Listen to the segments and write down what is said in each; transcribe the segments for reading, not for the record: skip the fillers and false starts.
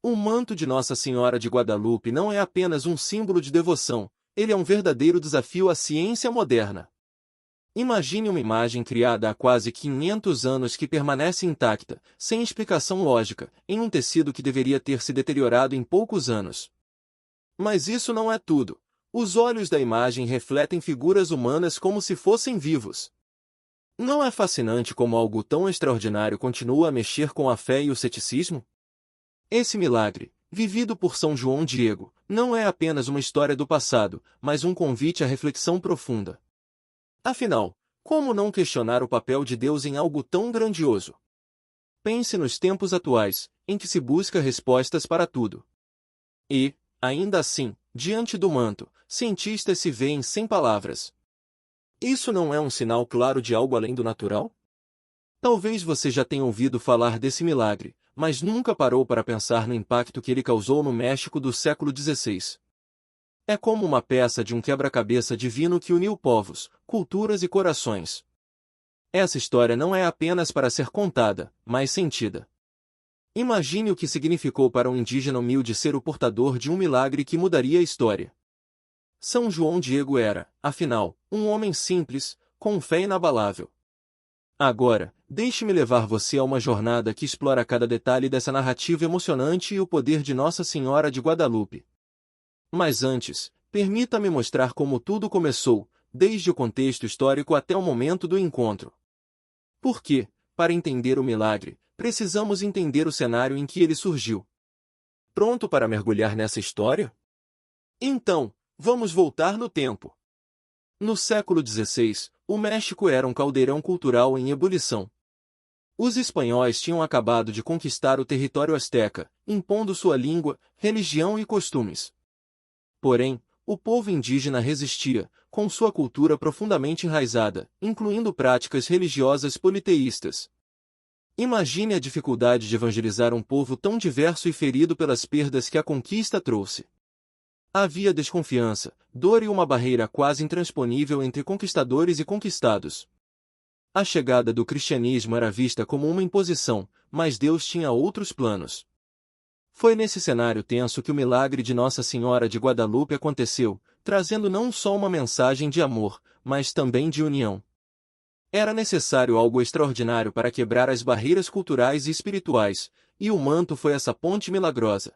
O manto de Nossa Senhora de Guadalupe não é apenas um símbolo de devoção, ele é um verdadeiro desafio à ciência moderna. Imagine uma imagem criada há quase 500 anos que permanece intacta, sem explicação lógica, em um tecido que deveria ter se deteriorado em poucos anos. Mas isso não é tudo. Os olhos da imagem refletem figuras humanas como se fossem vivos. Não é fascinante como algo tão extraordinário continua a mexer com a fé e o ceticismo? Esse milagre, vivido por São João Diego, não é apenas uma história do passado, mas um convite à reflexão profunda. Afinal, como não questionar o papel de Deus em algo tão grandioso? Pense nos tempos atuais, em que se busca respostas para tudo. E, ainda assim, diante do manto, cientistas se veem sem palavras. Isso não é um sinal claro de algo além do natural? Talvez você já tenha ouvido falar desse milagre, mas nunca parou para pensar no impacto que ele causou no México do século XVI. É como uma peça de um quebra-cabeça divino que uniu povos, culturas e corações. Essa história não é apenas para ser contada, mas sentida. Imagine o que significou para um indígena humilde ser o portador de um milagre que mudaria a história. São João Diego era, afinal, um homem simples, com fé inabalável. Agora, deixe-me levar você a uma jornada que explora cada detalhe dessa narrativa emocionante e o poder de Nossa Senhora de Guadalupe. Mas antes, permita-me mostrar como tudo começou, desde o contexto histórico até o momento do encontro. Porque, para entender o milagre, precisamos entender o cenário em que ele surgiu. Pronto para mergulhar nessa história? Então, vamos voltar no tempo. No século XVI, o México era um caldeirão cultural em ebulição. Os espanhóis tinham acabado de conquistar o território azteca, impondo sua língua, religião e costumes. Porém, o povo indígena resistia, com sua cultura profundamente enraizada, incluindo práticas religiosas politeístas. Imagine a dificuldade de evangelizar um povo tão diverso e ferido pelas perdas que a conquista trouxe. Havia desconfiança, dor e uma barreira quase intransponível entre conquistadores e conquistados. A chegada do cristianismo era vista como uma imposição, mas Deus tinha outros planos. Foi nesse cenário tenso que o milagre de Nossa Senhora de Guadalupe aconteceu, trazendo não só uma mensagem de amor, mas também de união. Era necessário algo extraordinário para quebrar as barreiras culturais e espirituais, e o manto foi essa ponte milagrosa.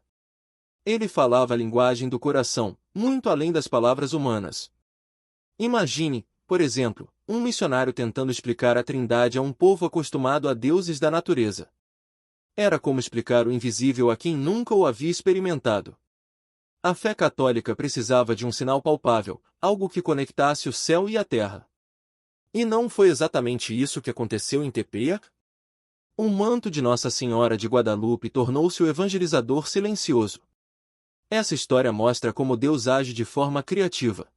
Ele falava a linguagem do coração, muito além das palavras humanas. Imagine, por exemplo, um missionário tentando explicar a Trindade a um povo acostumado a deuses da natureza. Era como explicar o invisível a quem nunca o havia experimentado. A fé católica precisava de um sinal palpável, algo que conectasse o céu e a terra. E não foi exatamente isso que aconteceu em Tepeyac? O manto de Nossa Senhora de Guadalupe tornou-se o evangelizador silencioso. Essa história mostra como Deus age de forma criativa.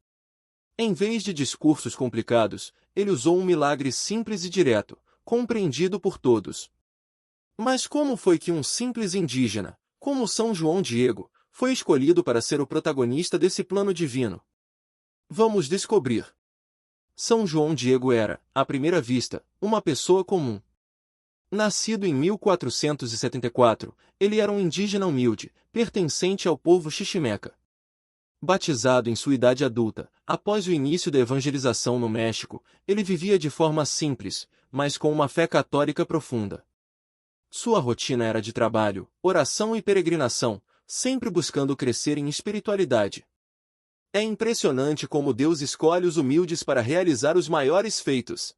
Em vez de discursos complicados, ele usou um milagre simples e direto, compreendido por todos. Mas como foi que um simples indígena, como São João Diego, foi escolhido para ser o protagonista desse plano divino? Vamos descobrir. São João Diego era, à primeira vista, uma pessoa comum. Nascido em 1474, ele era um indígena humilde, pertencente ao povo xiximeca. Batizado em sua idade adulta, após o início da evangelização no México, ele vivia de forma simples, mas com uma fé católica profunda. Sua rotina era de trabalho, oração e peregrinação, sempre buscando crescer em espiritualidade. É impressionante como Deus escolhe os humildes para realizar os maiores feitos.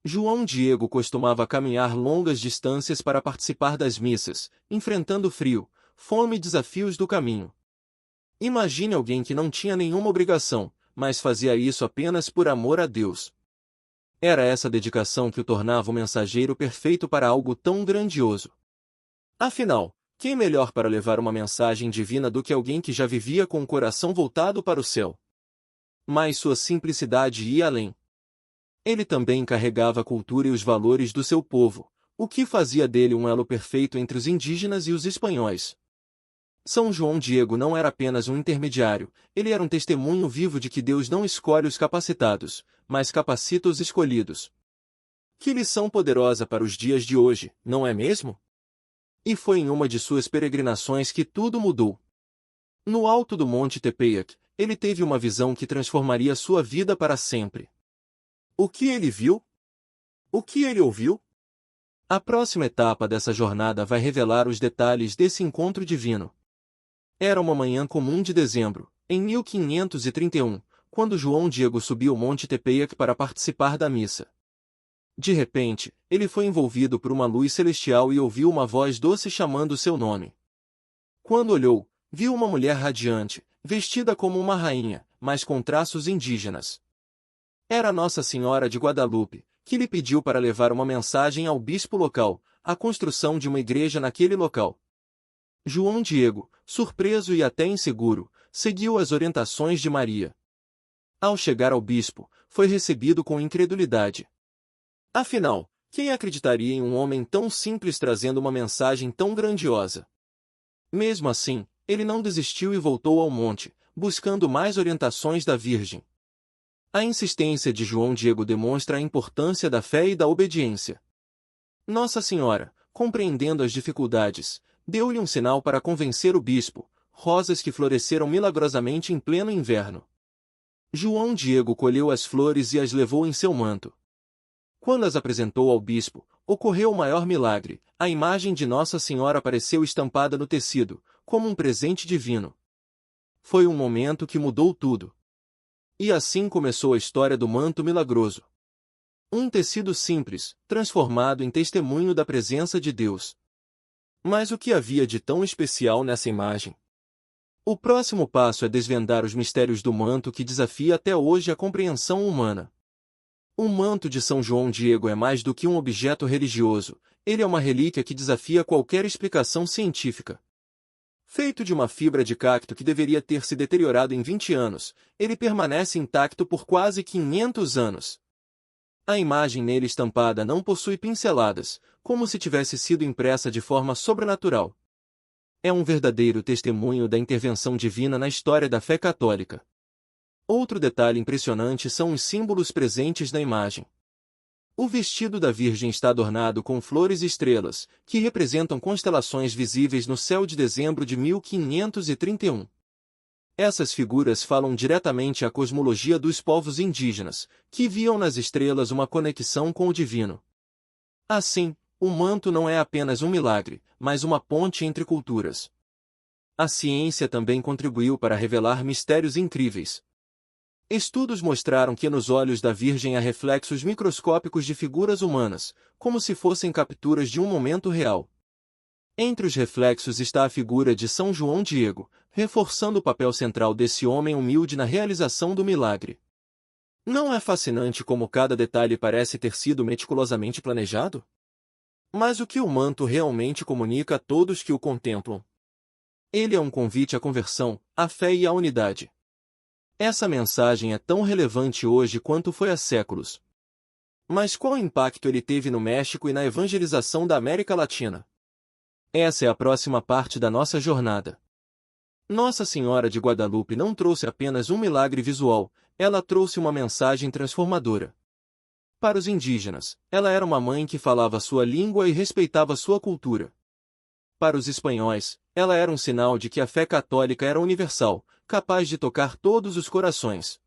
João Diego costumava caminhar longas distâncias para participar das missas, enfrentando frio, fome e desafios do caminho. Imagine alguém que não tinha nenhuma obrigação, mas fazia isso apenas por amor a Deus. Era essa dedicação que o tornava o mensageiro perfeito para algo tão grandioso. Afinal, quem melhor para levar uma mensagem divina do que alguém que já vivia com o coração voltado para o céu? Mas sua simplicidade ia além. Ele também carregava a cultura e os valores do seu povo, o que fazia dele um elo perfeito entre os indígenas e os espanhóis. São João Diego não era apenas um intermediário, ele era um testemunho vivo de que Deus não escolhe os capacitados, mas capacita os escolhidos. Que lição poderosa para os dias de hoje, não é mesmo? E foi em uma de suas peregrinações que tudo mudou. No alto do Monte Tepeyac, ele teve uma visão que transformaria sua vida para sempre. O que ele viu? O que ele ouviu? A próxima etapa dessa jornada vai revelar os detalhes desse encontro divino. Era uma manhã comum de dezembro, em 1531, quando João Diego subiu o Monte Tepeyac para participar da missa. De repente, ele foi envolvido por uma luz celestial e ouviu uma voz doce chamando seu nome. Quando olhou, viu uma mulher radiante, vestida como uma rainha, mas com traços indígenas. Era Nossa Senhora de Guadalupe, que lhe pediu para levar uma mensagem ao bispo local, a construção de uma igreja naquele local. João Diego, surpreso e até inseguro, seguiu as orientações de Maria. Ao chegar ao bispo, foi recebido com incredulidade. Afinal, quem acreditaria em um homem tão simples trazendo uma mensagem tão grandiosa? Mesmo assim, ele não desistiu e voltou ao monte, buscando mais orientações da Virgem. A insistência de João Diego demonstra a importância da fé e da obediência. Nossa Senhora, compreendendo as dificuldades, deu-lhe um sinal para convencer o bispo, rosas que floresceram milagrosamente em pleno inverno. João Diego colheu as flores e as levou em seu manto. Quando as apresentou ao bispo, ocorreu o maior milagre: a imagem de Nossa Senhora apareceu estampada no tecido, como um presente divino. Foi um momento que mudou tudo. E assim começou a história do manto milagroso. Um tecido simples, transformado em testemunho da presença de Deus. Mas o que havia de tão especial nessa imagem? O próximo passo é desvendar os mistérios do manto que desafia até hoje a compreensão humana. O manto de São João Diego é mais do que um objeto religioso, ele é uma relíquia que desafia qualquer explicação científica. Feito de uma fibra de cacto que deveria ter se deteriorado em 20 anos, ele permanece intacto por quase 500 anos. A imagem nele estampada não possui pinceladas, como se tivesse sido impressa de forma sobrenatural. É um verdadeiro testemunho da intervenção divina na história da fé católica. Outro detalhe impressionante são os símbolos presentes na imagem. O vestido da Virgem está adornado com flores e estrelas, que representam constelações visíveis no céu de dezembro de 1531. Essas figuras falam diretamente à cosmologia dos povos indígenas, que viam nas estrelas uma conexão com o divino. Assim, o manto não é apenas um milagre, mas uma ponte entre culturas. A ciência também contribuiu para revelar mistérios incríveis. Estudos mostraram que nos olhos da Virgem há reflexos microscópicos de figuras humanas, como se fossem capturas de um momento real. Entre os reflexos está a figura de São João Diego, reforçando o papel central desse homem humilde na realização do milagre. Não é fascinante como cada detalhe parece ter sido meticulosamente planejado? Mas o que o manto realmente comunica a todos que o contemplam? Ele é um convite à conversão, à fé e à unidade. Essa mensagem é tão relevante hoje quanto foi há séculos. Mas qual impacto ele teve no México e na evangelização da América Latina? Essa é a próxima parte da nossa jornada. Nossa Senhora de Guadalupe não trouxe apenas um milagre visual, ela trouxe uma mensagem transformadora. Para os indígenas, ela era uma mãe que falava sua língua e respeitava sua cultura. Para os espanhóis, ela era um sinal de que a fé católica era universal, capaz de tocar todos os corações.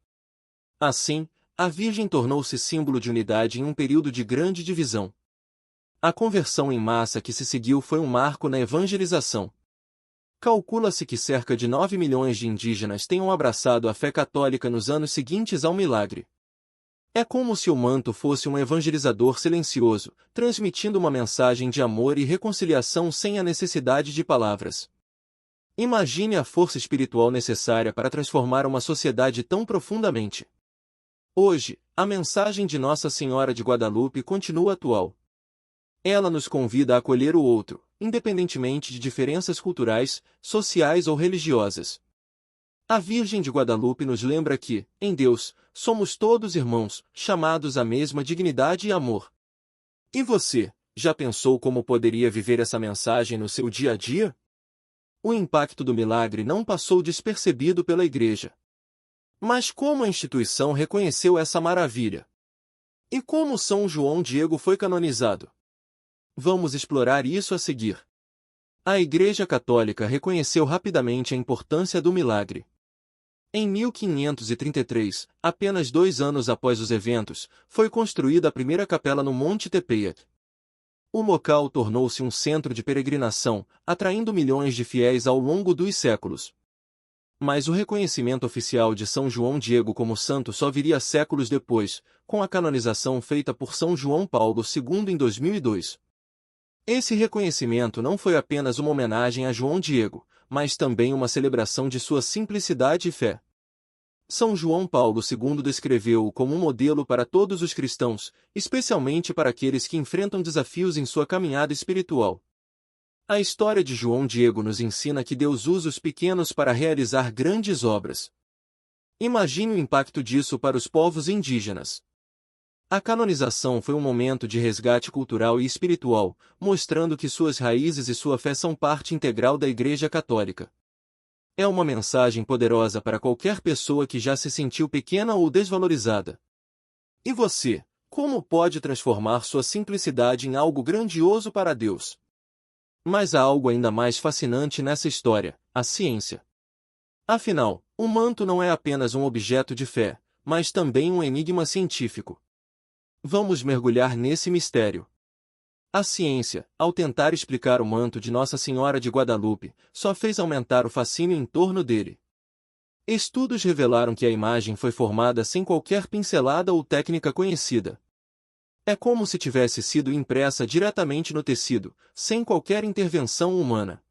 Assim, a Virgem tornou-se símbolo de unidade em um período de grande divisão. A conversão em massa que se seguiu foi um marco na evangelização. Calcula-se que cerca de 9 milhões de indígenas tenham abraçado a fé católica nos anos seguintes ao milagre. É como se o manto fosse um evangelizador silencioso, transmitindo uma mensagem de amor e reconciliação sem a necessidade de palavras. Imagine a força espiritual necessária para transformar uma sociedade tão profundamente. Hoje, a mensagem de Nossa Senhora de Guadalupe continua atual. Ela nos convida a acolher o outro, independentemente de diferenças culturais, sociais ou religiosas. A Virgem de Guadalupe nos lembra que, em Deus, somos todos irmãos, chamados à mesma dignidade e amor. E você, já pensou como poderia viver essa mensagem no seu dia a dia? O impacto do milagre não passou despercebido pela Igreja. Mas como a instituição reconheceu essa maravilha? E como São João Diego foi canonizado? Vamos explorar isso a seguir. A Igreja Católica reconheceu rapidamente a importância do milagre. Em 1533, apenas 2 anos após os eventos, foi construída a primeira capela no Monte Tepeyac. O local tornou-se um centro de peregrinação, atraindo milhões de fiéis ao longo dos séculos. Mas o reconhecimento oficial de São João Diego como santo só viria séculos depois, com a canonização feita por São João Paulo II em 2002. Esse reconhecimento não foi apenas uma homenagem a João Diego, mas também uma celebração de sua simplicidade e fé. São João Paulo II descreveu-o como um modelo para todos os cristãos, especialmente para aqueles que enfrentam desafios em sua caminhada espiritual. A história de João Diego nos ensina que Deus usa os pequenos para realizar grandes obras. Imagine o impacto disso para os povos indígenas. A canonização foi um momento de resgate cultural e espiritual, mostrando que suas raízes e sua fé são parte integral da Igreja Católica. É uma mensagem poderosa para qualquer pessoa que já se sentiu pequena ou desvalorizada. E você, como pode transformar sua simplicidade em algo grandioso para Deus? Mas há algo ainda mais fascinante nessa história: a ciência. Afinal, o manto não é apenas um objeto de fé, mas também um enigma científico. Vamos mergulhar nesse mistério. A ciência, ao tentar explicar o manto de Nossa Senhora de Guadalupe, só fez aumentar o fascínio em torno dele. Estudos revelaram que a imagem foi formada sem qualquer pincelada ou técnica conhecida. É como se tivesse sido impressa diretamente no tecido, sem qualquer intervenção humana.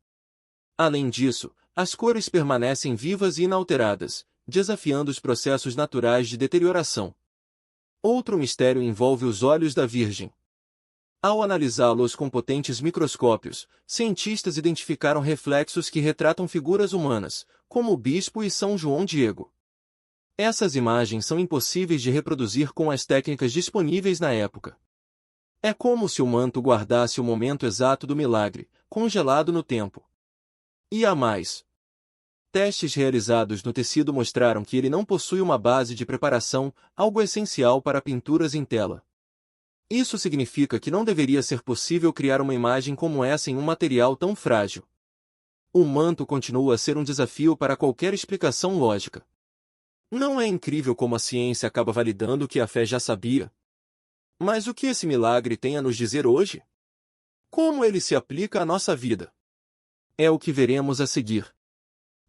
Além disso, as cores permanecem vivas e inalteradas, desafiando os processos naturais de deterioração. Outro mistério envolve os olhos da Virgem. Ao analisá-los com potentes microscópios, cientistas identificaram reflexos que retratam figuras humanas, como o bispo e São João Diego. Essas imagens são impossíveis de reproduzir com as técnicas disponíveis na época. É como se o manto guardasse o momento exato do milagre, congelado no tempo. E há mais. Testes realizados no tecido mostraram que ele não possui uma base de preparação, algo essencial para pinturas em tela. Isso significa que não deveria ser possível criar uma imagem como essa em um material tão frágil. O manto continua a ser um desafio para qualquer explicação lógica. Não é incrível como a ciência acaba validando o que a fé já sabia? Mas o que esse milagre tem a nos dizer hoje? Como ele se aplica à nossa vida? É o que veremos a seguir.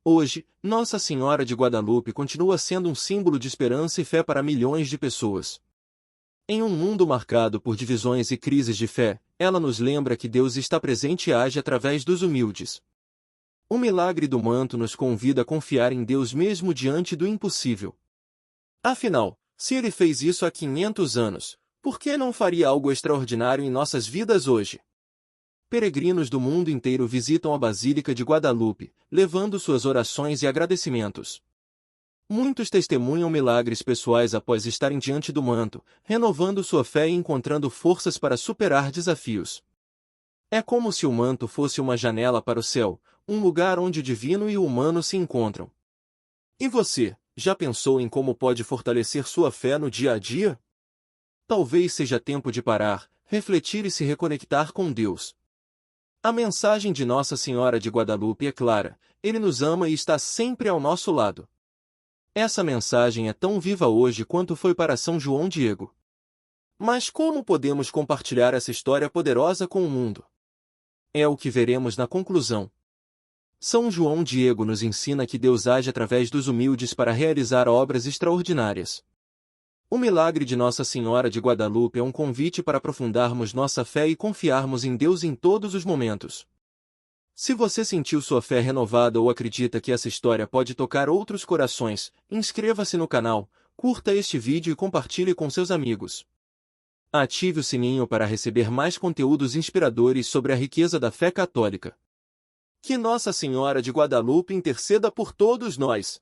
Hoje, Nossa Senhora de Guadalupe continua sendo um símbolo de esperança e fé para milhões de pessoas. Em um mundo marcado por divisões e crises de fé, ela nos lembra que Deus está presente e age através dos humildes. O milagre do manto nos convida a confiar em Deus mesmo diante do impossível. Afinal, se ele fez isso há 500 anos, por que não faria algo extraordinário em nossas vidas hoje? Peregrinos do mundo inteiro visitam a Basílica de Guadalupe, levando suas orações e agradecimentos. Muitos testemunham milagres pessoais após estarem diante do manto, renovando sua fé e encontrando forças para superar desafios. É como se o manto fosse uma janela para o céu, um lugar onde o divino e o humano se encontram. E você, já pensou em como pode fortalecer sua fé no dia a dia? Talvez seja tempo de parar, refletir e se reconectar com Deus. A mensagem de Nossa Senhora de Guadalupe é clara: Ele nos ama e está sempre ao nosso lado. Essa mensagem é tão viva hoje quanto foi para São João Diego. Mas como podemos compartilhar essa história poderosa com o mundo? É o que veremos na conclusão. São João Diego nos ensina que Deus age através dos humildes para realizar obras extraordinárias. O milagre de Nossa Senhora de Guadalupe é um convite para aprofundarmos nossa fé e confiarmos em Deus em todos os momentos. Se você sentiu sua fé renovada ou acredita que essa história pode tocar outros corações, inscreva-se no canal, curta este vídeo e compartilhe com seus amigos. Ative o sininho para receber mais conteúdos inspiradores sobre a riqueza da fé católica. Que Nossa Senhora de Guadalupe interceda por todos nós.